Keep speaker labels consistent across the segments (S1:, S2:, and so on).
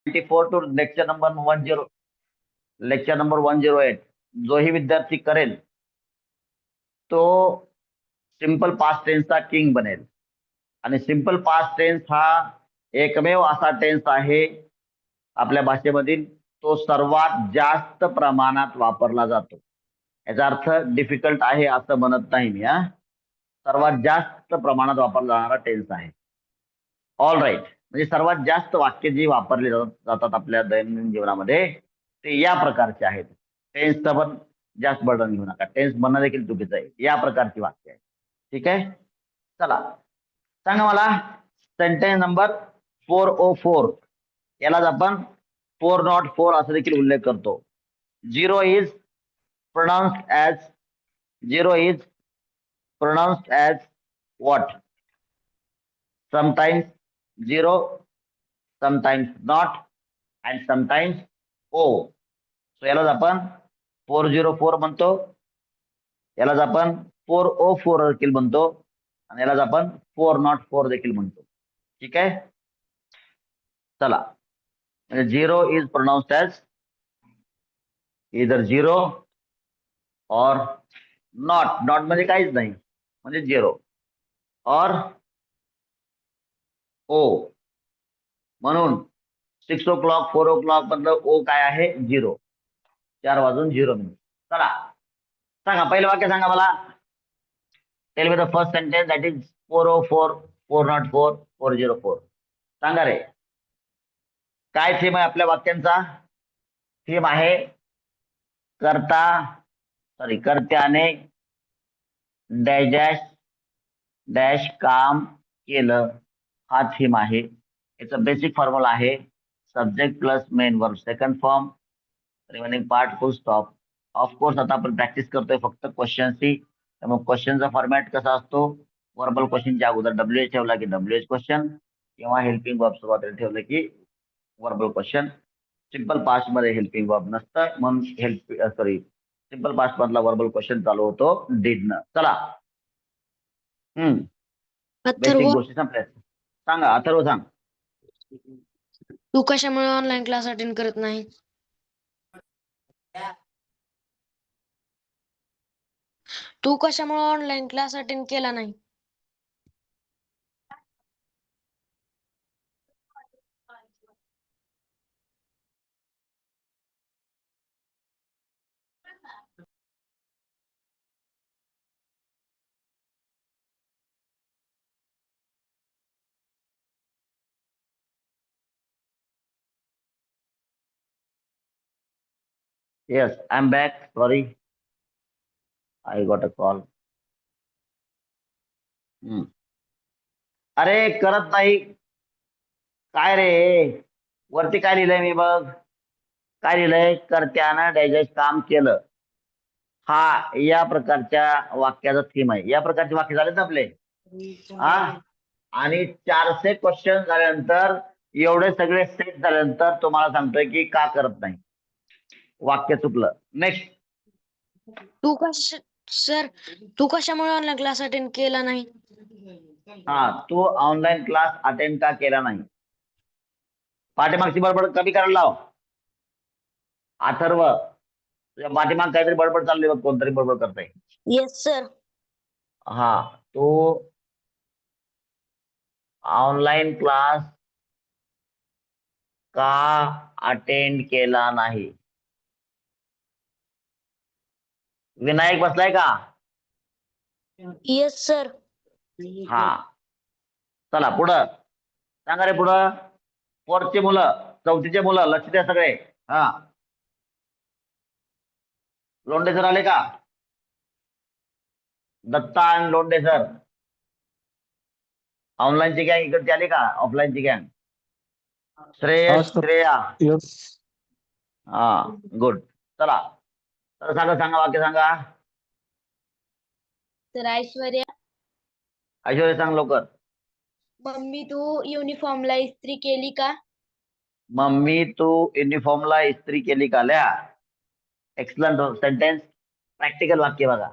S1: 94 to lecture number 108 जोही विद्यार्थी करेल तो सिंपल पास्ट टेन्सचा किंग बनेल. आणि सिंपल पास्ट टेन्स हा एकमेव असा टेन्स आहे आपल्या भाषेमधील तो सर्वात जास्त प्रमाणात वापरला जातो. याचा अर्थ डिफिकल्ट आहे असं म्हणत नाही मी. सर्वात जास्त प्रमाणात वापरला जाणारा टेन्स आहे. All right. म्हणजे सर्वात जास्त वाक्य जी वापरली जातात आपल्या दैनंदिन जीवनामध्ये ते या प्रकारचे आहेत. टेन्सचं पण जास्त बर्डन घेऊ नका. टेन्स म्हणणं देखील चुकीचं आहे. या प्रकारची वाक्य आहे. ठीक आहे. चला सांगा मला सेंटेन्स नंबर 404. यालाच आपण 404 असं देखील उल्लेख करतो. Zero is pronounced as what? Sometimes zero, sometimes not, and sometimes o. So यालाच आपण 404 म्हणतो. यालाच आपण 404 देखील म्हणतो आणि यालाच आपण 404 देखील म्हणतो. ठीक आहे. चला म्हणजे झिरो इज प्रोनाउन्स्ड ॲज इधर झिरो और नॉट म्हणजे काहीच नाही म्हणजे झिरो और ओ. म्हणून 6 o'clock 4 o'clock मधलं ओ काय आहे? 0. 4 वाजून 0 मिनिट. चला सांगा पहिलं वाक्य सांगा मला. Tell me the first sentence that is 404 404 404. सांगा रे. काय थीम आहे आपल्या वाक्यांचा? थीम आहे कर्त्याने डॅश डॅश डॅश काम केलं. हा थीम आहे. याचा बेसिक फॉर्म्युला आहे subject plus main verb second form remaining part फुल स्टॉप. ऑफकोर्स आता आपण प्रॅक्टिस करतोय फक्त क्वेश्चनची. त्यामुळे क्वेश्चनचा फॉर्मॅट कसा असतो? वर्बल क्वेश्चनच्या अगोदर WH ठेवला की WH क्वेश्चन किंवा हेल्पिंग वर्ब सुरुवातीला ठेवलं की वर्बल क्वेश्चन. सिंपल पास्ट मध्ये हेल्पिंग वर्ब नसतं म्हणून सिंपल पास्ट मधला वर्बल क्वेश्चन चालू होतो डिड न. चला बेसिक गोष्टी संपल्या. सांगा अथर्व सांग.
S2: तू कशामुळे ऑनलाईन क्लास अटेंड करत नाही? तू कशामुळे ऑनलाईन क्लास अटेंड केला नाही?
S1: Yes, I'm back. Sorry, I got a call. अरे करत नाही काय रे? वरती काय लिहिलंय मी बघ. काय लिहिलंय? कर्त्यानं डायजेस्ट काम केलं. हा या प्रकारच्या वाक्याचा थीम आहे. या प्रकारचे वाक्य झाले ना आपले. आणि 400 क्वेश्चन झाल्यानंतर एवढे सगळे सेट झाल्यानंतर तुम्हाला सांगतोय की का करत नाही. वाक्य चुकलं. नेक्स्ट.
S2: तू कशामुळे ऑनलाईन क्लास अटेंड केला नाही?
S1: तू ऑनलाईन क्लास अटेंड का केला नाही? पाठीमागची बडबड कमी करायला लाव. अथर्व तुझ्या पाठीमाग काहीतरी बडबड चालली बघ. कोणतरी बडबड करताय.
S2: Yes sir.
S1: तू ऑनलाईन क्लास का अटेंड केला नाही? विनायक बसलाय का?
S2: Yes sir.
S1: चला पुढं सांगा रे. पुढं 4ची मुलं 4थीचे मुलं लक्ष द्या सगळे. लोंढे सर आले का? दत्ता आणि लोंढे सर. ऑनलाईनची गँग इकडची आली का? ऑफलाईनची गँग श्रेया. गुड. चला तर सांगा वाक्य सांगा.
S2: तर ऐश्वर्या
S1: सांग लवकर.
S2: मम्मी तू युनिफॉर्मला इस्त्री केली का?
S1: मम्मी तू युनिफॉर्मला इस्त्री केली का? ल्या. Excellent sentence. प्रॅक्टिकल वाक्य बघा.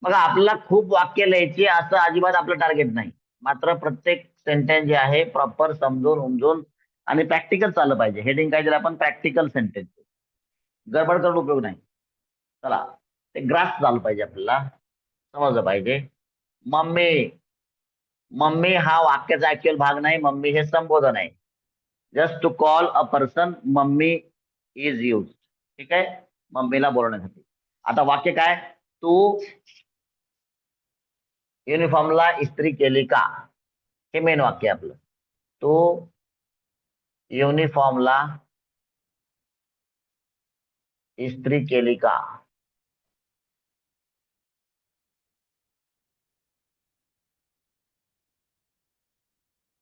S1: बघा आपल्याला खूप वाक्य लिहायची असं अजिबात आपलं टार्गेट नाही. मात्र प्रत्येक सेंटेन्स जे आहे प्रॉपर समजून उमजून आणि प्रॅक्टिकल चाललं पाहिजे. हेडिंग काय दिलं आपण? Practical sentence. गडबड करून उपयोग नाही. चला, ते ग्रास झालं पाहिजे, आपल्याला समजलं पाहिजे. मम्मी, मम्मी हा वाक्याचा ऍक्च्युअल भाग नाही. मम्मी हे संबोधन आहे. Just to call a person mummy is use. ठीक आहे, मम्मीला बोलवण्यासाठी. आता वाक्य काय? तू युनिफॉर्मला इस्त्री केली का? हे मेन वाक्य आहे आपलं. तू युनिफॉर्मला इस्त्री केली का?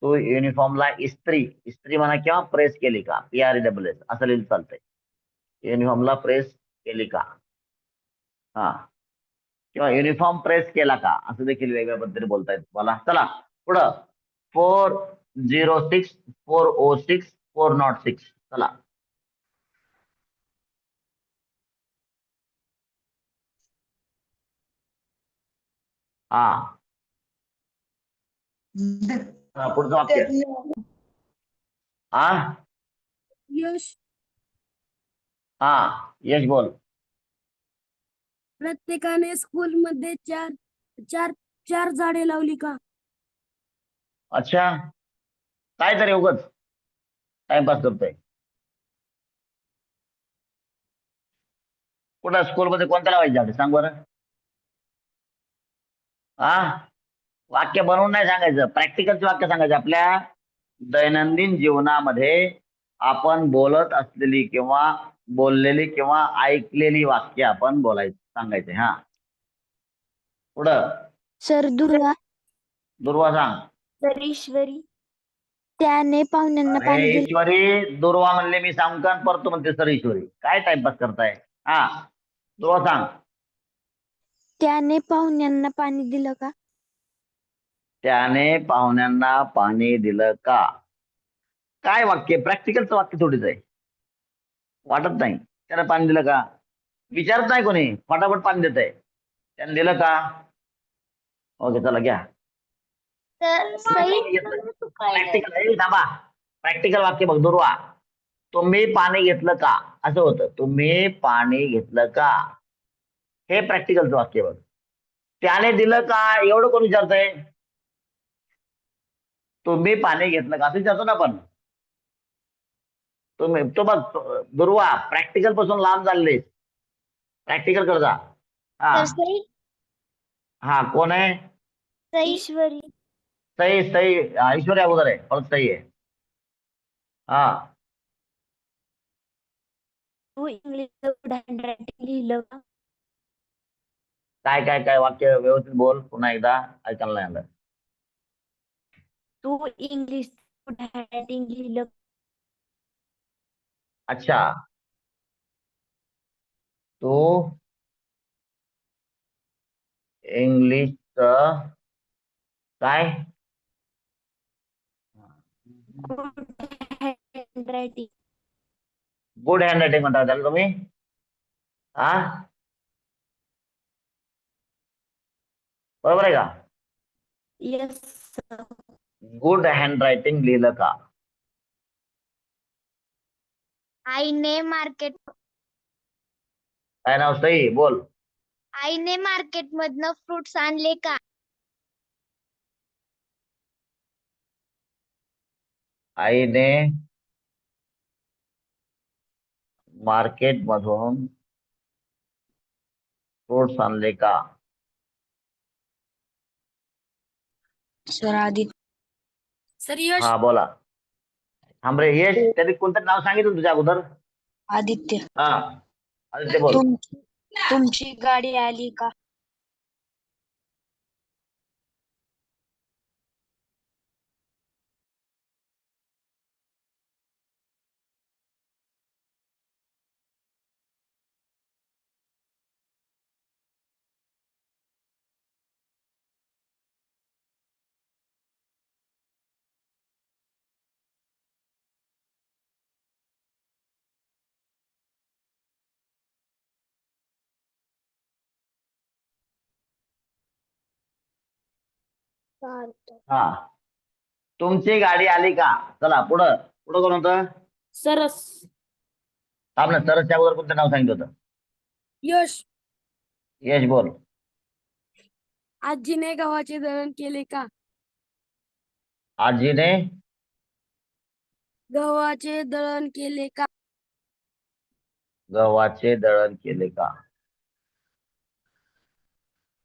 S1: तू युनिफॉर्मला इस्त्री, इस्त्री म्हणा किंवा प्रेस केली का? PRESS असं लिहिलं चालतंय. युनिफॉर्मला प्रेस केली का? हा, किंवा युनिफॉर्म प्रेस केला का, असं देखील वेगळ्या पद्धतीने बोलता येत मला. चला पुढं. 406 406 406. चला, हा, पुढचं वाक्य. हा,
S2: यश,
S1: हा, यश बोल.
S2: प्रत्येकाने स्कूलमध्ये चार चार चार झाडे लावली का?
S1: अच्छा, काय तरी उगच टाइमपास करतोय. कुठं स्कूलमध्ये कोणत्या लावायची झाडे सांग बरं? हा, वाक्य बनवून नाही सांगायचं, प्रॅक्टिकलचे वाक्य सांगायचे. आपल्या दैनंदिन जीवनामध्ये आपण बोलत असलेली किंवा बोललेली किंवा ऐकलेली वाक्य आपण बोलायची, सांगायचे. हा, पुढं.
S2: सर दुर्वा,
S1: दुर्वा सांग.
S2: सर ईश्वरी, त्याने पाहुण्यांना
S1: अरे
S2: पाणी दिले.
S1: ईश्वरी, दुर्वा म्हणले मी सांगू का? परत तू म्हणते सर ईश्वरी. काय टाइमपास करताय? हा, दुर्वा सांग.
S2: त्याने पाहुण्यांना पाणी दिलं का?
S1: त्याने पाहुण्यांना पाणी दिलं का? काय वाक्य? प्रॅक्टिकलचं वाक्य थोडीच आहे, वाटत नाही. त्याने पाणी दिलं का विचारत नाही कोणी, फटाफट पाणी देत आहे. त्याने दिलं का? ओके, चला घ्या. प्रॅक्टिकल, थांबा. प्रॅक्टिकल वाक्य बघ. दुर्वा, तुम्ही पाणी घेतलं का? असं होतं. तुम्ही पाणी घेतलं का? हे प्रॅक्टिकलचं वाक्य बघ. त्याने दिलं का एवढं कोण विचारतंय? तुम्ही पाणी घेतलं का असं विचारतो ना आपण. तुम्ही तो बघ. दुर्वा, प्रॅक्टिकल पासून लांब चालले. प्रॅक्टिकल कर जा. हा, हा, कोण आहे?
S2: ईश्वरी,
S1: सई, सई. ऐश्वर्या अगोदर आहे, परत सई आहे. हा,
S2: तू इंग्लिश गुड हँडरायटिंग लिहिलं का?
S1: काय काय काय वाक्य व्यवस्थित बोल, पुन्हा एकदा ऐकायला नाही आलं.
S2: तू इंग्लिश गुड हँडरायटिंग लिहिलं?
S1: अच्छा, तू इंग्लिशचं काय?
S2: Good handwriting.
S1: Good hand writing म्हणता त्याला तुम्ही? हा, बरोबर आहे का?
S2: यस.
S1: गुड हँड रायटिंग लिहिलं का?
S2: आईने मार्केट
S1: काय नाव? सई बोल.
S2: आईने मार्केटमधनं फ्रुट्स आणले का?
S1: आईने मार्केट मधून फ्रुट्स आणले का?
S2: सर आदित्य. सर यश.
S1: हा, बोला. थांब रे यश, त्याने कोणतं नाव सांगितलं तुझ्या अगोदर?
S2: आदित्य,
S1: हा, आदित्य बोल.
S2: तुमची गाडी आली का?
S1: हा, तुमची गाडी आली का? चला पुढं. पुढं कोण होतं?
S2: सरस.
S1: थांब ना, सरसच्या अगोदर कोणतं नाव सांगितलं होतं?
S2: यश.
S1: यश बोल.
S2: आजीने गव्हाचे दळण केले का?
S1: आजीने
S2: गव्हाचे दळण केले का?
S1: गव्हाचे दळण केले का?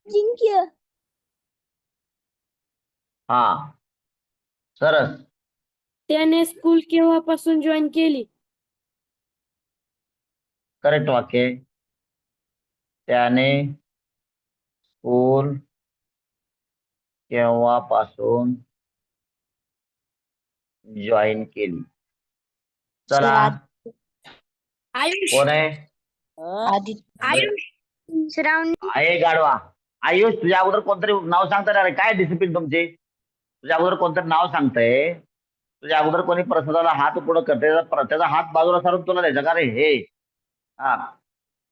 S2: जिंक्य.
S1: हा, सरस.
S2: त्याने स्कूल केव्हापासून जॉईन केली?
S1: करेक्ट वाक्य. त्याने स्कूल केव्हापासून जॉईन केली. चला,
S2: आयुष.
S1: कोण आहे?
S2: आयुष. श्रावणी.
S1: आहे गाडवा. आयुष, तुझ्या अगोदर कोणतरी नाव सांगताय? अरे काय डिसिप्लिन तुमची? तुझ्या अगोदर कोणतरी नाव सांगतंय, तुझ्या अगोदर कोणी प्रसादाला हात पुढं करते, त्याचा हात बाजूला सारून तुला द्यायचा का रे? हे हा,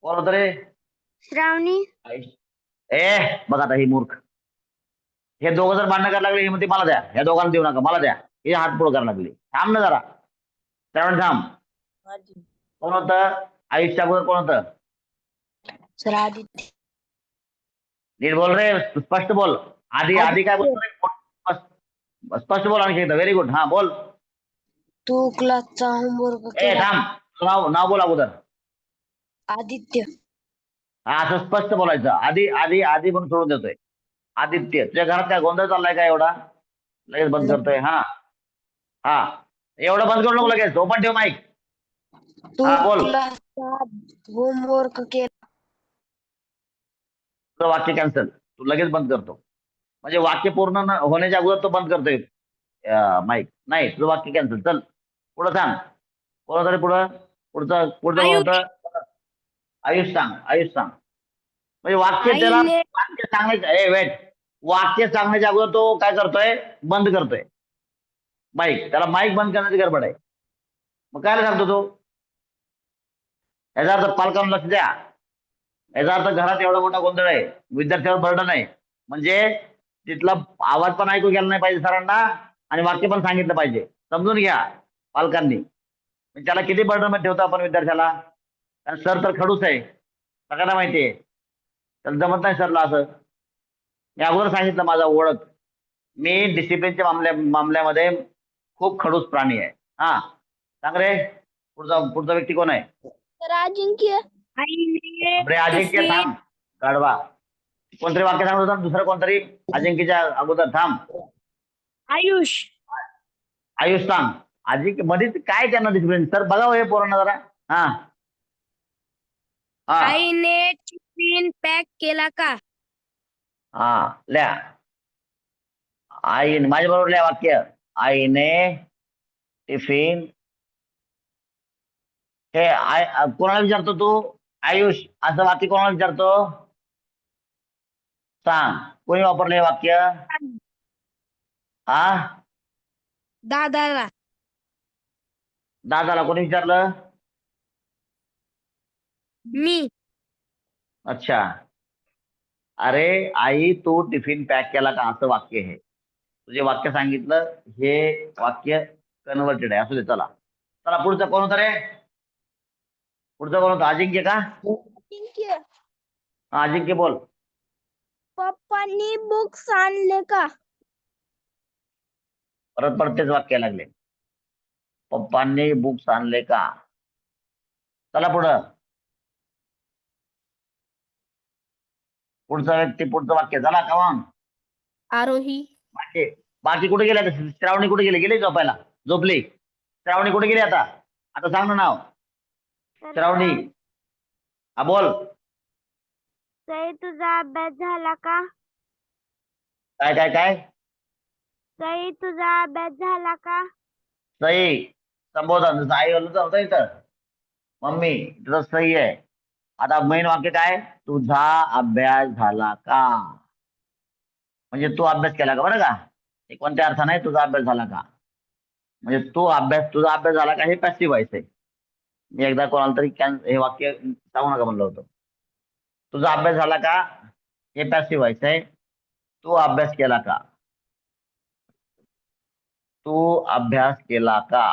S1: कोण होतं रे?
S2: श्रावणी.
S1: आयुष. ए बघ आता, ही मूर्ख. हे दोघं जर भांडणं करायला लागले, ही म्हणते मला द्या, ह्या दोघांना देऊ नका, मला द्या. हे हात पुढं करायला लागले. थांब ना जरा, श्रावण थांब. कोण होतं आयुषच्या अगोदर? कोण होतं?
S3: सर आदित्य.
S1: नीट बोल रे, स्पष्ट बोल. आधी आधी काय बोलतो रे? स्पष्ट बोल आणखी एकदा. Very good. हा बोल.
S3: तू क्लासचा होमवर्क
S1: ए
S3: केला?
S1: थांब, नाव नाव बोल अगोदर.
S3: आदित्य.
S1: हा, असं स्पष्ट बोलायचं. आधी आधी आधी म्हणून सोडून देतोय. आदित्य. तुझ्या घरात काय गोंधळ चाललाय का एवढा? लगेच बंद करतोय. हा हा, एवढं बंद करू नको लगेच. ओपन ठेव माईक.
S3: तू
S1: हा बोल.
S3: क्लासचा होमवर्क केला?
S1: तुझं वाक्य कॅन्सल. तू लगेच बंद करतो. म्हणजे वाक्य पूर्ण होण्याच्या अगोदर तो बंद करतोय माईक. नाही, तुझं वाक्य कॅन्सल. चल पुढं सांग. कोण तरी पुढं. पुढचं पुढचं कोण
S2: आयुष.
S1: होतं? आयुष सांग. आयुष सांग. म्हणजे वाक्य त्याला
S2: आईने.
S1: वाक्य सांगायचं. ए वेट, वाक्य सांगण्याच्या अगोदर तो काय करतोय? बंद करतोय माईक. त्याला माईक बंद करण्याची गडबड आहे. मग काय सांगतो तो? याचा अर्थ पालकांना लक्ष द्या. याचा अर्थ घरात एवढा मोठा गोंधळ आहे, विद्यार्थ्यावर बर्डन आहे, म्हणजे तिथला आवाज पण ऐकू गेला नाही पाहिजे सरांना, आणि वाक्य पण सांगितलं पाहिजे. समजून घ्या पालकांनी. म्हणजे त्याला किती बर्डन मध्ये ठेवतो आपण विद्यार्थ्याला. कारण सर तर खडूस आहे, सगळ्यांना माहिती आहे. त्याला जमत नाही सरला असं. मी अगोदर सांगितलं माझा ओळख. मी डिसिप्लिनच्या मामल्यामध्ये खूप खडूस प्राणी आहे. हा सांग रे, पुढचा पुढचा व्यक्ती कोण आहे?
S2: तर अजिंक्य. आईने.
S1: अरे अजिंक्य थांब, गाढवा. कोणतरी वाक्य सांगत होता, दुसरं कोणतरी अजिंक्यच्या अगोदर. थांब.
S2: आयुष.
S1: आयुष सांग. अजिंक्य मध्येच काय त्यांना डिसिप्लिन? सर बघा हे पोरांना जरा. हा हा
S2: आईने टिफिन पॅक केला का?
S1: हा, लिहा. आईने, माझ्या बरोबर लिहा वाक्य. आईने टिफिन. हे कोणाला विचारतो तू? आयुष असं वाक्य कोणाला विचारतो? सांग, कोणी वापरले हे वाक्य? हा,
S2: दादाला.
S1: दादाला कोणी विचारलं?
S2: मी.
S1: अच्छा. अरे आई, तू टिफिन पॅक केला का, असं वाक्य आहे. तुझे वाक्य सांगितलं, हे वाक्य कन्वर्टेड आहे. असू दे. चला चला, पुढचं कोण होतं रे? पुढचं कोण होतं? अजिंक्य का?
S2: अजिंक्य.
S1: हा, अजिंक्य बोल.
S2: पप्पांनी बुक्स आणले का?
S1: परत परत तेच वाक्य लागले. पप्पांनी बुक्स आणले का? चला पुढं. पुढचा व्यक्ती, पुढचं वाक्य. चला कमान.
S2: आरोही.
S1: बाकी बाकी कुठे गेले आता? श्रावणी कुठे गेली? गेली झोपायला? झोपली? श्रावणी कुठे गेली आता? आता सांग ना नाव. श्रावणी. हा बोल.
S2: सई, तुझा अभ्यास झाला का?
S1: काय काय काय?
S2: सई, तुझा अभ्यास झाला का?
S1: सई संबोधन. जसं आई बोलत होतं इथं मम्मी, तुझं सही आहे. आता मेन वाक्य काय? तुझा अभ्यास झाला का? म्हणजे तू अभ्यास केला का, बरं का? हे कोणत्या अर्थ नाही, तुझा अभ्यास झाला का म्हणजे तू अभ्यास, तुझा अभ्यास झाला का, हे पॅसिव्ह व्हायस आहे. मी एकदा कोणाला तरी हे वाक्य सांगू नका म्हणलं होतं. तुझा अभ्यास झाला का, हे पॅसिव्ह व्हायस आहे. तू अभ्यास केला का? तू अभ्यास केला का?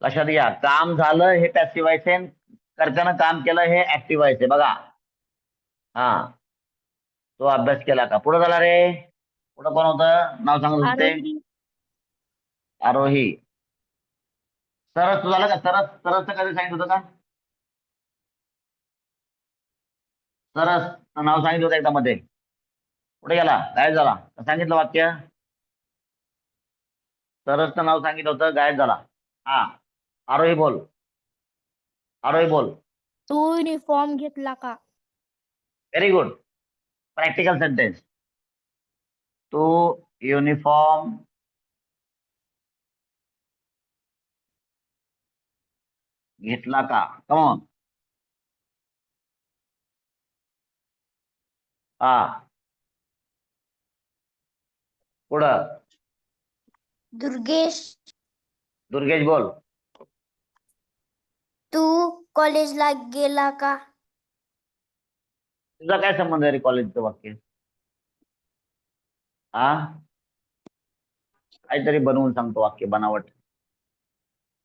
S1: लक्षात घ्या, काम झालं हे पॅसिव्ह व्हायचे, करताना काम केलं हे ऍक्टिव्ह व्हायचे. बघा, हा, तो अभ्यास केला का? पुढे झाला रे. पुढे कोण होतं? नाव सांगत होते.
S2: आरोही
S1: आरोही. सरस झालं का? सरस कधी सांगितलं होतं का? सरस नाव सांगितलं होतं एकदा मध्ये. पुढे गेला, गायब झाला. सांगितलं वाक्य? सरसचं नाव सांगितलं होतं, गायब झाला. हा, आरोही बोल. आरोही बोल.
S2: तू युनिफॉर्म घेतला का?
S1: Very good. Practical sentence. तू युनिफॉर्म घेतला का? कमॉन. हा, पुढं.
S3: दुर्गेश
S1: दुर्गेश बोल.
S3: तू कॉलेजला गेला का?
S1: तुझा काय संबंध आहे रे कॉलेजचं वाक्य? हा, काहीतरी बनवून सांगतो वाक्य, बनावट.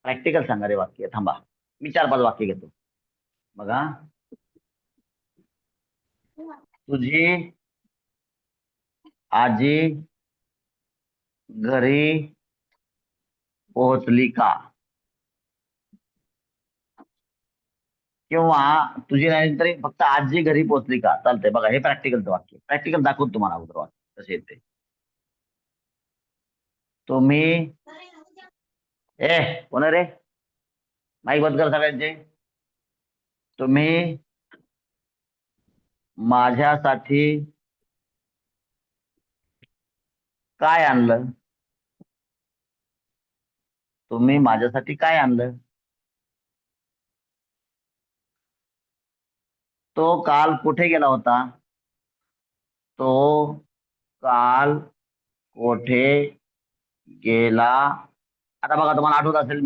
S1: प्रॅक्टिकल सांगा रे वाक्य. थांबा, मी 4-5 वाक्य घेतो. बघा, तुझी आजी घरी पोहोचली का? किंवा तुझी नाही तरी फक्त आजी घरी पोहोचली का चालतंय. बघा, हे प्रॅक्टिकलचं वाक्य. प्रॅक्टिकल दाखवतो तुम्हाला अगोदर वाक्य कसे येते. तुम्ही कोण रे? माईक बंद कर सगळ्यांचे. तुम्ही माझ्यासाठी काय आणलं? तुम्ही माझ्यासाठी काय आणलं? तो काल कुठे गेला होता? तो काल कुठे गेला? आता बघा, तुम्हाला आठवत असेल,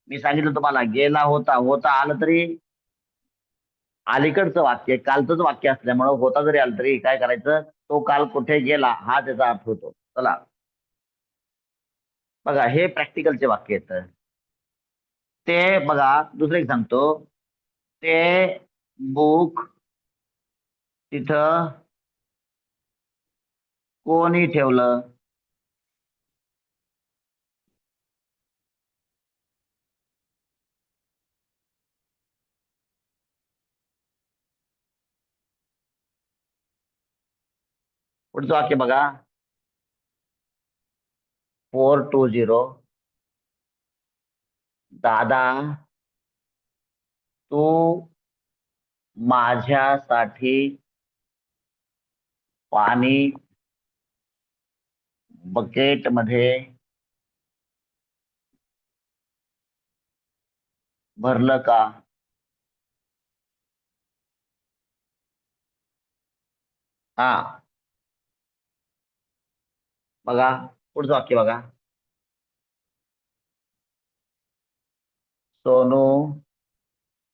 S1: मी सांगितलं तुम्हाला, गेला होता. होता आलं तरी अलीकडचं वाक्य, कालचंच वाक्य असल्यामुळं होता जरी आलं तरी काय करायचं? तो काल कुठे गेला हा त्याचा अर्थ होतो. चला बघा, हे प्रॅक्टिकलचे वाक्य येतं. ते बघा, दुसरं एक सांगतो. ते बुक तिथं कोणी ठेवलं? पुढचं वाक्य बघा, 420. दादा, तू माझ्यासाठी पाणी बकेट मध्ये भरलं का? हा, बघा, पुढचं वाक्य बघा, सोनू,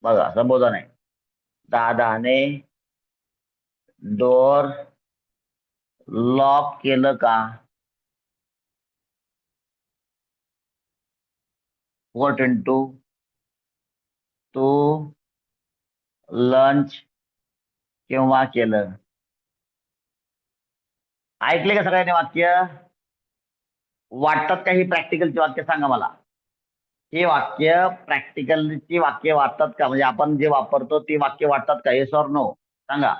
S1: बघा संबोधन आहे. दादाने डोर लॉक केलं का? 422. तू लंच केव्हा केलं? ऐकले का सगळ्यांनी वाक्य? वाटतात का ही प्रॅक्टिकलची वाक्य? सांगा मला. ही वाक्य प्रॅक्टिकलची वाक्य वाटतात का? म्हणजे आपण जे वापरतो ती वाक्य वाटतात का? येस ऑर नो सांगा.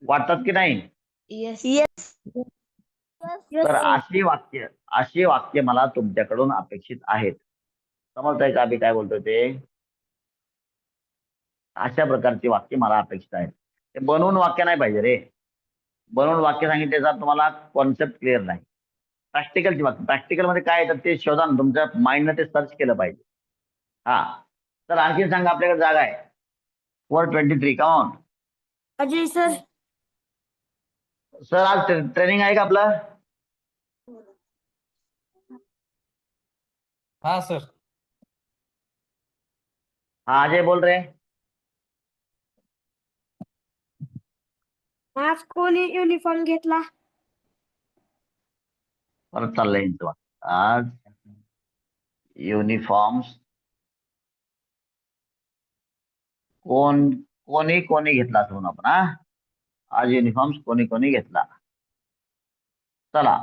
S1: वाटतात की नाही?
S3: येस.
S1: तर अशी वाक्य मला तुमच्याकडून अपेक्षित आहेत. समजताय का मी काय बोलतोय ते? अशा प्रकारची वाक्य मला अपेक्षित आहेत. ते बनवून वाक्य नाही पाहिजे रे. बनवून वाक्य सांगितल्याचा तुम्हाला कॉन्सेप्ट क्लिअर नाही. प्रॅक्टिकलची वाक्य, प्रॅक्टिकल मध्ये काय येतं ते शोधा, तुमच्या माइंडने ते सर्च केलं पाहिजे. हा, तर आणखी सांगा, आपल्याकडे जागा आहे 423. कॉन?
S2: अजय सर.
S1: सर आज ट्रेनिंग आहे का आपलं?
S4: हाँ सर.
S1: हाँ, अजय बोल रहे.
S2: आज कोणी युनिफॉर्म घेतला?
S1: परत चाललंय यांचं वाक्य. आज युनिफॉर्म्स कोणी कोणी घेतला असं म्हणू आपण. आज युनिफॉर्म्स कोणी कोणी घेतला. चला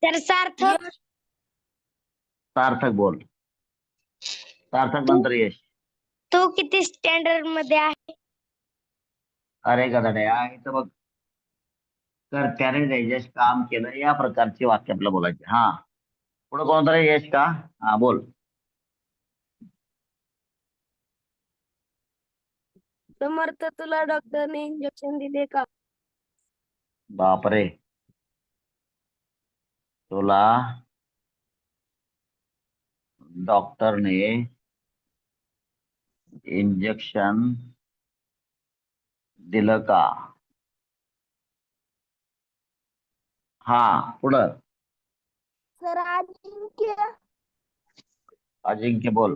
S3: तर सार्थक
S2: यश
S1: सार्थक बोल. सार्थक नंतर यश.
S3: तू किती स्टँडर्ड मध्ये आहे?
S1: अरे गदाड्या इथं बघ, कर्त्याने यश काम केलं या प्रकारची वाक्य आपल्याला बोलायचे. पुढे कोणतं रे यश का? बोल.
S2: समर्थ, तुला डॉक्टरने इंजेक्शन दिले का?
S1: बापरे, तुला डॉक्टरने इंजेक्शन दिलं का? पुढं
S3: सर अजिंक्य
S1: अजिंक्य बोल.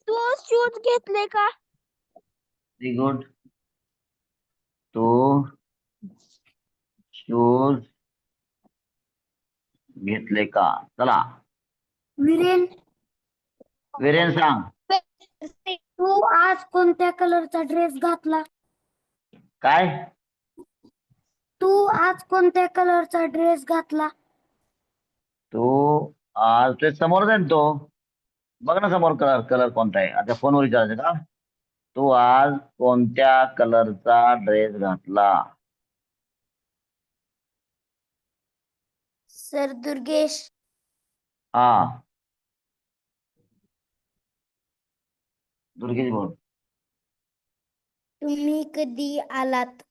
S3: तू शूज घेतले का?
S1: Very good. तू शूज घेतले का? चला
S2: वीरेन,
S1: वीरेन सांग.
S2: तू आज कोणत्या कलरचा ड्रेस घातला?
S1: काय?
S2: तू आज कोणत्या कलरचा ड्रेस घातला?
S1: तू आज ते समोर जाईल तो, बघ ना समोर कलर कलर कोणता आहे. आता फोनवर विचारायचं का? तू आज कोणत्या कलरचा ड्रेस घातला?
S3: सर दुर्गेश
S1: दुर्गेश बोल.
S3: तुम्ही कधी आलात?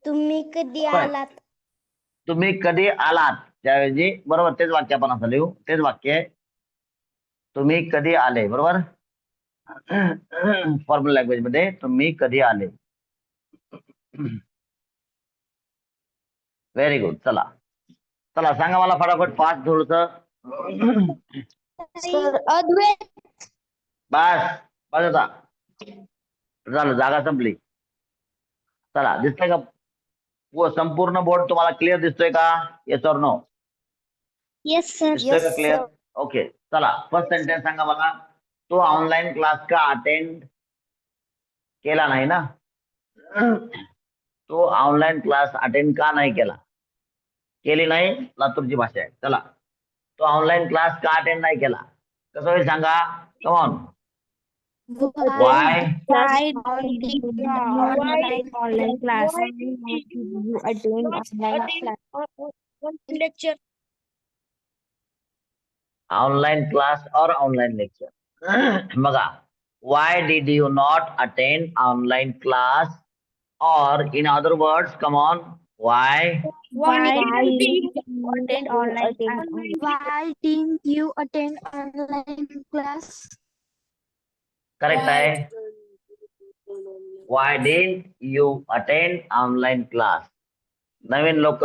S3: तुम्ही कधी
S1: होय.
S3: आलात?
S1: तुम्ही कधी आलात त्याऐवजी बरोबर तेच वाक्य आपण असं लिहू. तेच वाक्य आहे. तुम्ही कधी आले, बरोबर. फॉर्मल लँग्वेज मध्ये तुम्ही कधी आले. Very good. चला चला सांगा मला फटाफट फास्ट थोडस.
S3: सर अद्वैत
S1: बस बस आता झालं, जागा संपली. चला दिसतंय का संपूर्ण बोर्ड तुम्हाला क्लिअर दिसतोय का? Yes or no?
S3: Yes sir
S1: दिसतोय का क्लिअर? ओके. चला फर्स्ट सेंटेन्स सांगा मला. तो ऑनलाईन क्लास का अटेंड केला नाही ना? तो ऑनलाईन क्लास अटेंड का नाही केला? केली नाही लातूरची भाषा आहे. चला तो ऑनलाईन क्लास का अटेंड नाही केला कसं होईल सांगा. Come on. Why?
S3: Why
S2: online class?
S3: you attend online class? Lecture.
S1: Online class or online lecture? बघा, why did you not attend online class? Or in other words, come on, why?
S3: Why
S2: didn't
S3: you attend online class? Why didn't you attend online class?
S1: Correct आहे. Why didn't you attend online class? नवीन लोक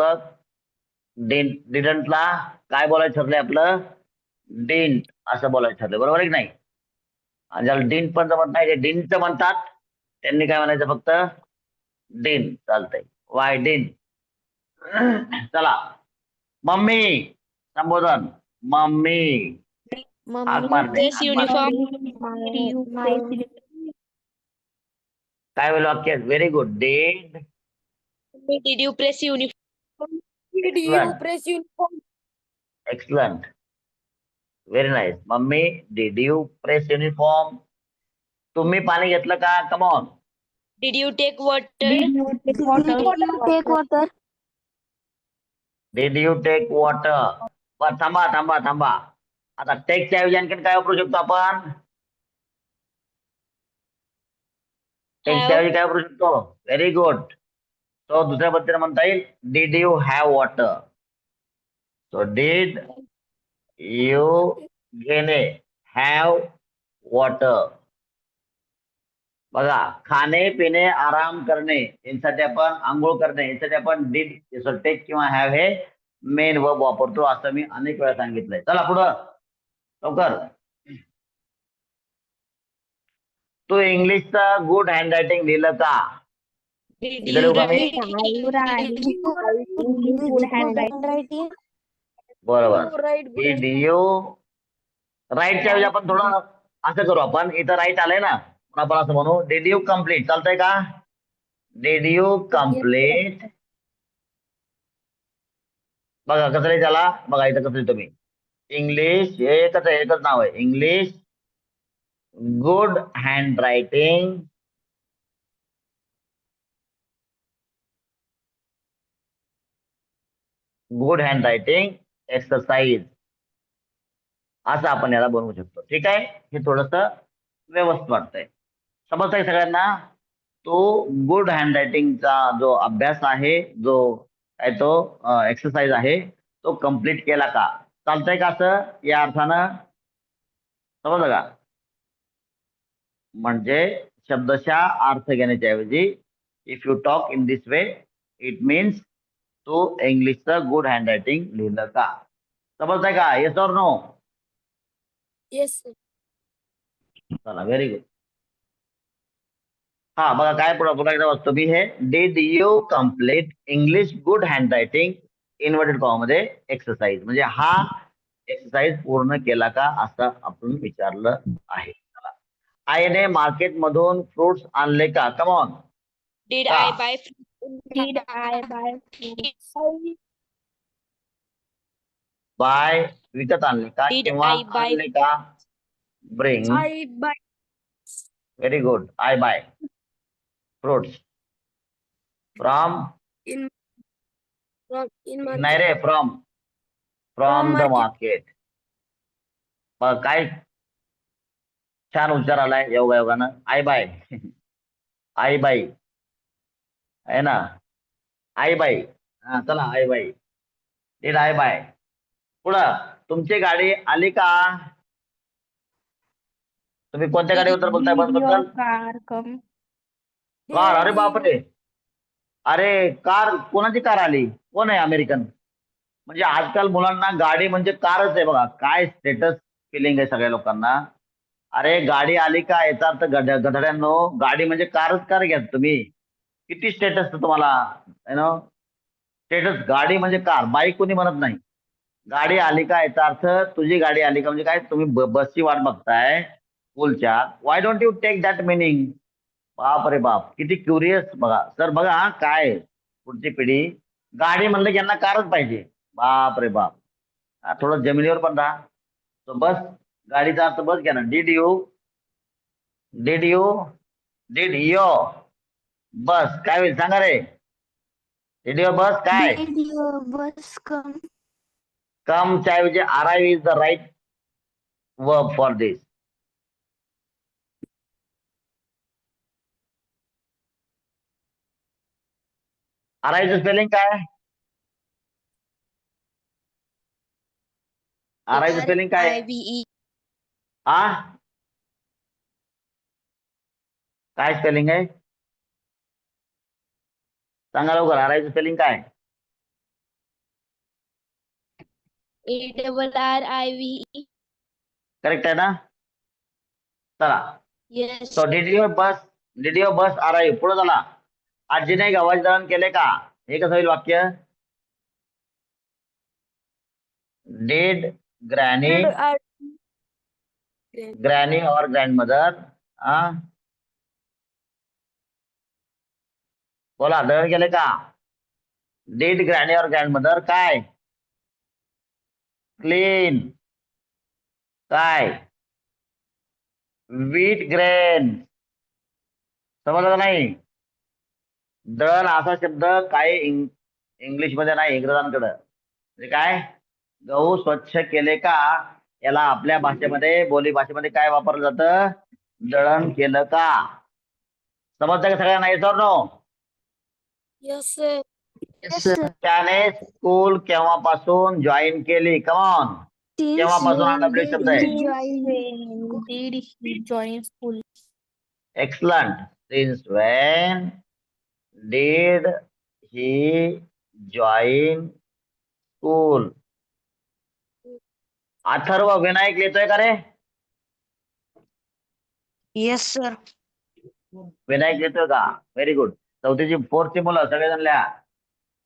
S1: didn't ला काय बोलायचं ठरलंय आपलं? didn't असं बोलायचं ठरलंय, बरोबर आहे की नाही? आणि ज्याला didn't पण जमत नाही, जे didn't म्हणतात त्यांनी काय म्हणायचं? फक्त didn't चालतंय. Why didn't? चला मम्मी संबोधन. मम्मी हाक मारते. काय होईल वाक्य? Very good.
S4: Did you press uniform?
S2: Did you
S1: Excellent.
S2: press uniform?
S1: Excellent. Very nice. Mummy did you press uniform? तुम्ही पाणी घेतलं का? Come on.
S4: Did you take water?
S3: Did you take water?
S1: Did you take water? बरं थांबा थांबा थांबा. आता take च्या ऐवजी आणखीन काय वापरू शकतो आपण? टेक च्या ऐवजी काय वापरू शकतो? Very good. तो दुसऱ्या पद्धतीने म्हणता येईल did you have water. So did you घेणे हॅव वॉटर. बघा, खाणे पिणे आराम करणे यांसाठी आपण आंघोळ करणे यासाठी आपण डिड टेक किंवा हॅव हे मेन वर्ब वापरतो, असं मी अनेक वेळा सांगितलंय. चला पुढं लवकर. तू इंग्लिशचा गुड हँडरायटिंग लिहिलं का?
S4: Did
S1: इकडे
S4: you
S1: येऊ का मी?
S4: write
S3: good handwriting.
S1: बरोबर. Did you राईटच्या ऐवजी आपण थोडं असं करू, आपण इथं राईट आलंय ना, आपण असं म्हणू डिड यू कम्प्लीट. चालतंय का? Did you complete. बघा कसं लिहिलं त्याला, बघा इथं कसं लिहितो मी. इंग्लिश हे एकच नाव आहे, English good hand writing good hand writing exercise, असं आपण याला बनवू शकतो. ठीक आहे, हे थोडस व्यवस्थित वाटतंय. समजतंय सगळ्यांना? तो गुड हँड रायटिंगचा जो अभ्यास आहे, जो आहे तो एक्सरसाइज आहे, तो कम्प्लीट केला का? चालतंय का असं या अर्थानं? समजलं का? म्हणजे शब्दशः अर्थ घेण्याच्या ऐवजी if you talk in this way it means तू इंग्लिशचं गुड हँड रायटिंग लिहिलं का? समजतंय का? Yes or no?
S2: Yes sir.
S1: चला, व्हेरी गुड. हा बघा काय पुन्हा एकदा वाचतो मी हे. Did you complete English good handwriting inverted comma मध्ये एक्सरसाइज, म्हणजे हा एक्सरसाइज पूर्ण केला का असं आपण विचारलं आहे. आईने मार्केट मधून फ्रुट्स आणले का? कमॉन.
S4: Did
S1: का?
S4: I buy
S3: Did I buy fruits?
S1: Buy विकत आणले का
S4: Did
S1: किंवा
S4: I buy
S1: आणले का? Bring.
S2: I buy
S1: very good. I buy fruits from.
S2: In in
S1: नाही रे, from from the
S2: market.
S1: Market. काय छान उच्चार आलाय योगायोगानं. आय बाय आई बाई आहे ना, आई बाई. हा चला, I buy. Did I buy. पुढं तुमची गाडी आली का? तुम्ही कोणत्या गाडीबद्दल बोलताय? बस
S3: Did your
S1: बद्दल?
S3: car come?
S1: कार? अरे बापरे, अरे कार, कोणाची कार आली? कोण आहे अमेरिकन? म्हणजे आजकाल मुलांना गाडी म्हणजे कारच आहे. बघा काय स्टेटस फिलिंग आहे सगळ्या लोकांना. अरे गाडी आली का याचा अर्थ गधड्यांनो, गाडी म्हणजे कारच कार घ्या तुम्ही. किती स्टेटस तुम्हाला, नो स्टेटस. गाडी म्हणजे कार, बाईक कोणी म्हणत नाही. गाडी आली का याचा अर्थ तुझी गाडी आली का म्हणजे काय, तुम्ही बसची वाट बघताय स्कूलच्या. Why don't you take that meaning? बाप रे बाप, किती क्युरियस. बघा सर, बघा हा काय पुढची पिढी. गाडी म्हणलं की यांना कारच पाहिजे. बाप रे बाप. थोडं जमिनीवर पण राहा. तो बस, गाडीचा अर्थ बस घ्या ना. Did you did you did you बस काय होईल सांगा रे? डिड युअर बस काय?
S3: Did your bus come?
S1: कमच्या ऐवजी arrive is the right verb for this. अराईव्हचं स्पेलिंग काय? अराईव्हचं स्पेलिंग काय?
S4: IVE?
S1: हा काय स्पेलिंग आहे? सांगा लवकर, अराईव्हचं स्पेलिंग काय?
S4: ARRIVE?
S1: करेक्ट आहे ना? चला,
S4: Yes.
S1: So did your bus arrive. पुढे चला. आजीने गव्हाचे दळण केले का? हे कसं होईल वाक्य? डिड ग्रॅनी ग्रॅनी और ग्रँडमदर बोला, दळण केले का? डिड ग्रॅनी और ग्रँडमदर काय? क्लीन काय? Wheat grain. समजलं का नाही? दळण असा शब्द काय इंग्लिश मध्ये नाही, इंग्रजांकडं. म्हणजे काय? गहू स्वच्छ केले का याला आपल्या भाषेमध्ये, बोली भाषेमध्ये काय वापरलं जातं? दळण केलं का? समजतं का सगळ्यांना? Yes or no?
S2: Yes sir.
S3: Yes, sir.
S1: त्याने स्कूल केव्हापासून जॉईन केली? कमॉन.
S3: Since
S1: केव्हापासून हा
S3: when
S1: डब्ल्यू
S3: did
S1: शब्द आहे.
S3: he join school?
S1: Excellent. Since Wien did he join school. Atharva Vinayak लिहितोय का रे?
S3: Yes, sir.
S1: विनायक लिहितोय का? Very good. चौथीची फोर्थची मुलं सगळेजण लिहा.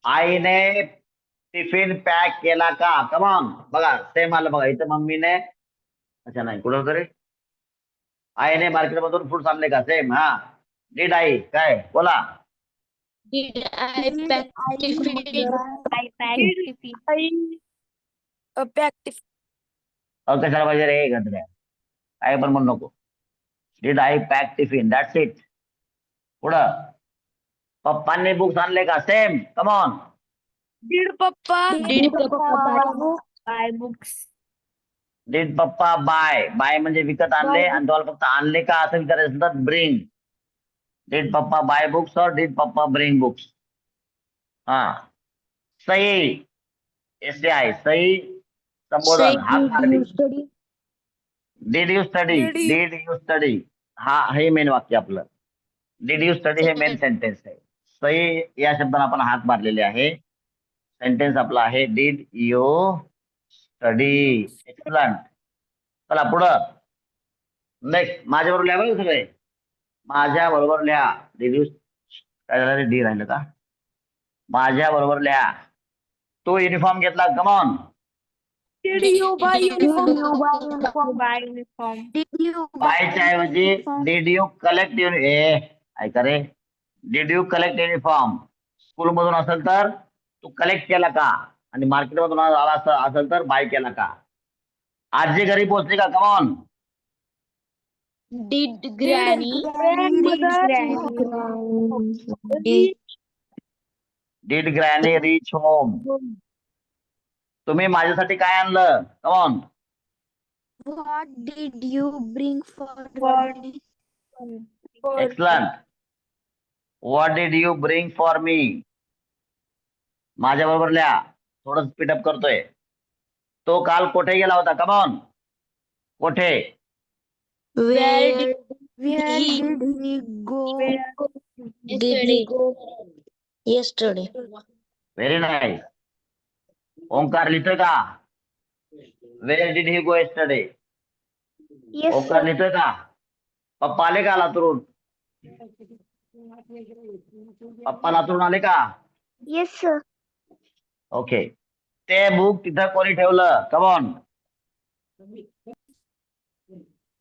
S1: आईने टिफिन पॅक केला का? कमॉन बघा सेम आलं बघा इथं. मम्मीने अच्छा नाही कुठं तरी आईने मार्केटमधून फ्रुट्स आणले का? सेम. हा डीड आई काय बोला.
S4: Did I pack tiffin? I packed tiffin.
S2: Pack tiffin.
S1: कशाला पाहिजे रे गंधड्या, काय पण म्हणू नको. Did I pack tiffin, that's it. पुढं पप्पांनी बुक्स आणले का? Same come on.
S2: Did papa
S4: Did Papa buy books?
S1: Did papa buy. Buy म्हणजे विकत आणले आणि तुम्हाला फक्त आणले का असं विचारायचं तर bring. Did papa bye books और डीड पप्पा ब्रिंग बुक्स. हा सही ऐसे आहे. सही संबोधन हाक मारली. Did you study.
S2: Did you-
S1: did you study हा हे मेन वाक्य आपलं. डिड यू स्टडी हे मेन सेंटेन्स आहे. सही या शब्दाने आपण हाक मारलेले आहे. सेंटेन्स आपला आहे डिड यू स्टडी. एक्सलंट. चला पुढं नेक्स्ट माझ्या बरोबर लिहा बरं सगळे. माझ्या बरोबर लिहा. डिड यू काय झालं रे? डी राहिलं का? माझ्या बरोबर लिहा. तो युनिफॉर्म घेतला. Come on.
S2: Did you buy uniform?
S4: Buy uniform.
S1: बायच्या ऐवजी डिड यू कलेक्ट ऐका रे. Did you collect uniform. School मधून असेल तर तू कलेक्ट केला का? आणि मार्केट मधून आला असेल तर बाय केला का? आजी घरी पोहोचली का? Come on.
S4: Did Granny
S1: did granny reach home. तुम्ही माझ्यासाठी काय आणलं? Come on.
S3: What did you bring for me?
S1: Excellent. What did you bring for me. माझ्या बरोबर लिहा. थोडं स्पीडअप करतोय. तो काल कुठे गेला होता? कमॉन. कुठे?
S4: Where did
S3: Where
S4: he
S3: did he go?
S4: yesterday?
S1: Very nice. Omkar लिहितोय का? Where did he go yesterday. Omkar लिहितोय का? पप्पा आले का लातूरून? पप्पा लातूरून आले का?
S3: Yes, sir.
S1: ओके. ते बुक तिथं कोणी ठेवलं? कमॉन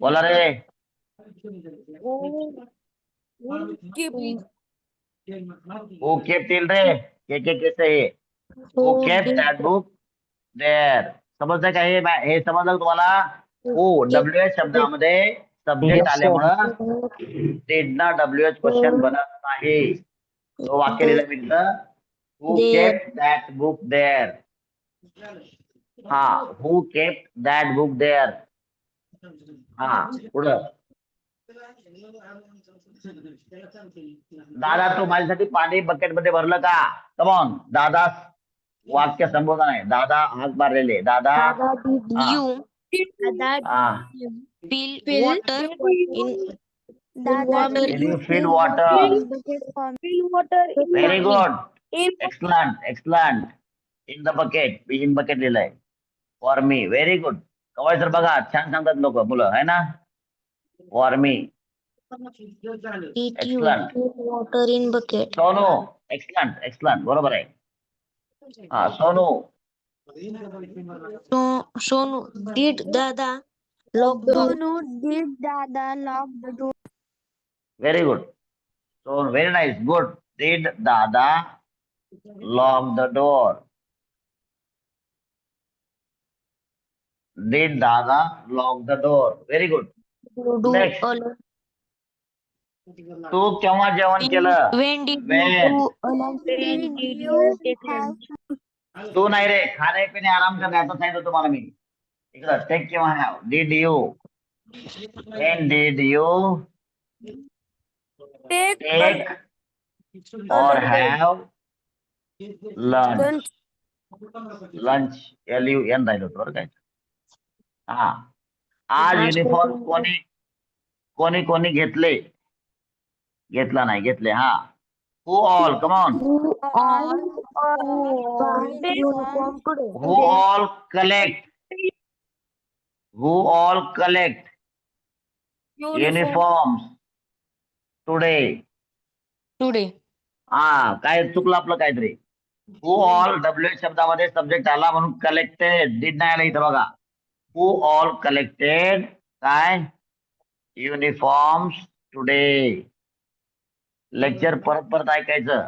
S1: बोला रे. हु केप्ट इट रे? के say who kept that book there. समजलं का? हे समजलं तुम्हाला? हु WH शब्दामध्ये सब्जेक्ट आल्यामुळं डिड ना WH क्वेश्चन बनत नाही. तो वाक्य लिहिलं मी तिथं. Who kept that book there. हा who kept that book there. हा पुढं. दादा तू माझ्यासाठी पाणी बकेट मध्ये भरलं का? कमॉन. दादा वाक्य संबोधन आहे. दादा हाक मारलेले. दादा
S3: Did
S1: हा. हा.
S4: Fill water in
S1: Did you fill water?
S2: Fill water in
S1: Very good.
S2: in
S1: Excellent. Excellent. In the bucket. In bucket लिहिलंय. For me. Very good. कवाय सर बघा छान सांगतात लोक मुलं है ना. For me.
S3: Did you
S1: Excellent.
S3: fill water in bucket?
S1: Sonu. Excellent. Excellent. बरोबर आहे. हा Sonu.
S3: Sonu, did Dada lock the door? Sonu, did Dada lock the door?
S1: Very good. So very nice. Good. Did Dada lock the door? Did Dada lock the door? Very good. Next. तू केव्हा जेवण केलं?
S3: When did
S1: When?
S3: you do a lunch?
S4: When did you take lunch?
S1: तू नाही रे. खाणे पिणे आराम करणे असं सांगितलं तुम्हाला मी. इकडं टेक किंवा have. Did you? When did you
S2: take
S1: take or have lunch? Lunch LUN राहिलं होतं बरं काय. हा आज युनिफॉर्म कोणी कोणी घेतले? घेतला नाही. घेतले. हा who all. Come on. Who all collect? Who all collect uniforms today?
S3: Today.
S1: काय चुकलं आपलं काहीतरी. हु ऑल WH शब्दामध्ये सब्जेक्ट आला म्हणून कलेक्टेड डिड नाही आला इथं बघा. हु ऑल कलेक्टेड काय युनिफॉर्म्स टुडे. लेक्चर परत परत ऐकायचं.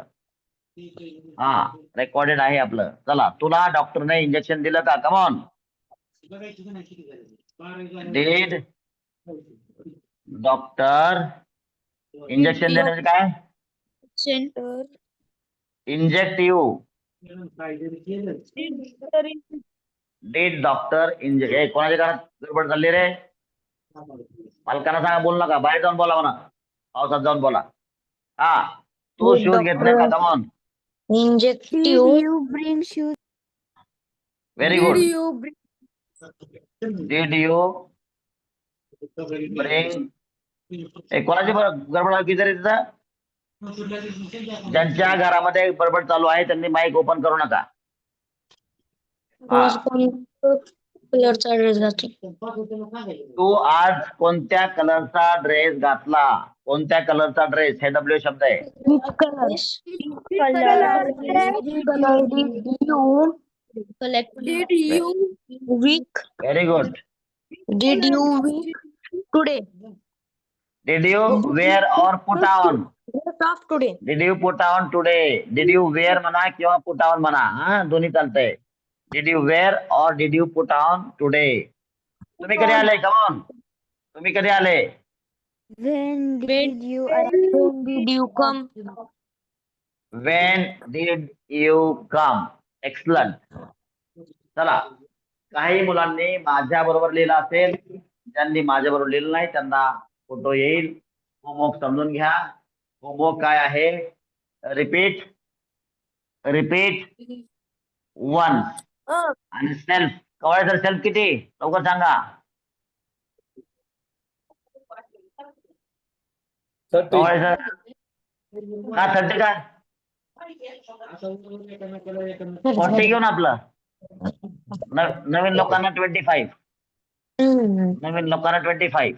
S1: रेकॉर्डेड आहे आपलं. चला, तुला डॉक्टरने इंजेक्शन दिलं का? कमॉन. डिड डॉक्टर इंजेक्शन देणे म्हणजे काय?
S3: Center.
S1: Inject you. Did doctor inject. कोणाच्या घरात गडबड झाली रे? मालकांना सांगा, बोल नका, बाहेर जाऊन बोला म्हणा, पावसात जाऊन बोला. तू
S4: Did
S1: शूज घेतले का?
S4: doctor
S1: come on.
S4: inject
S3: Did
S4: you?
S3: you bring shoes?
S1: Very
S2: Did
S1: good.
S2: you bring
S1: did you bring. कोणाची गडबड आहे किती रे तिथं? ज्यांच्या घरामध्ये बडबड चालू आहे त्यांनी माईक ओपन करू नका.
S4: Was कलरचा ड्रेस घातला.
S1: तू आज कोणत्या कलरचा ड्रेस घातला? कोणत्या कलरचा ड्रेस? हे W शब्द आहे.
S4: Which color?
S2: did you
S4: Week.
S1: Very good.
S4: Did you week today?
S1: Did you wear or put on?
S4: Dress of today.
S1: Did you put on today? Did you wear म्हणा किंवा put on म्हणा, दोन्ही चालतंय. Did you wear or did you put on today? तुम्ही कधी आले? Come on, तुम्ही कधी आले?
S3: When did you
S4: When did you come?
S1: When did you come? Excellent. चला, काही मुलांनी माझ्या बरोबर लिहिलं असेल, ज्यांनी माझ्या बरोबर लिहिलं नाही त्यांना फोटो येईल. होमवर्क समजून घ्या. होमवर्क काय आहे? Repeat once. आणि सेल्फ. कवळ सेल्फ किती? लवकर सांगा. कवळ का 30 का? 40 घेऊन आपलं. नवीन लोकांना 25. नवीन लोकांना 25.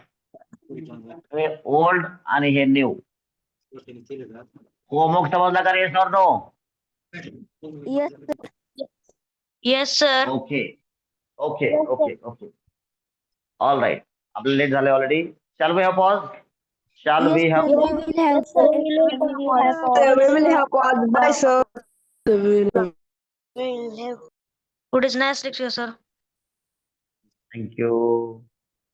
S1: हे ओल्ड आणि हे न्यू. होमवर्क समजला का? Yes or no?
S3: Yes,
S4: Yes, sir.
S1: Okay. All right. आपलं लेट झालंय already. Shall we have pause? Shall we have?
S3: we will have
S5: We will have pause. Bye, sir.
S4: Today's nice lecture, sir.
S1: Thank you.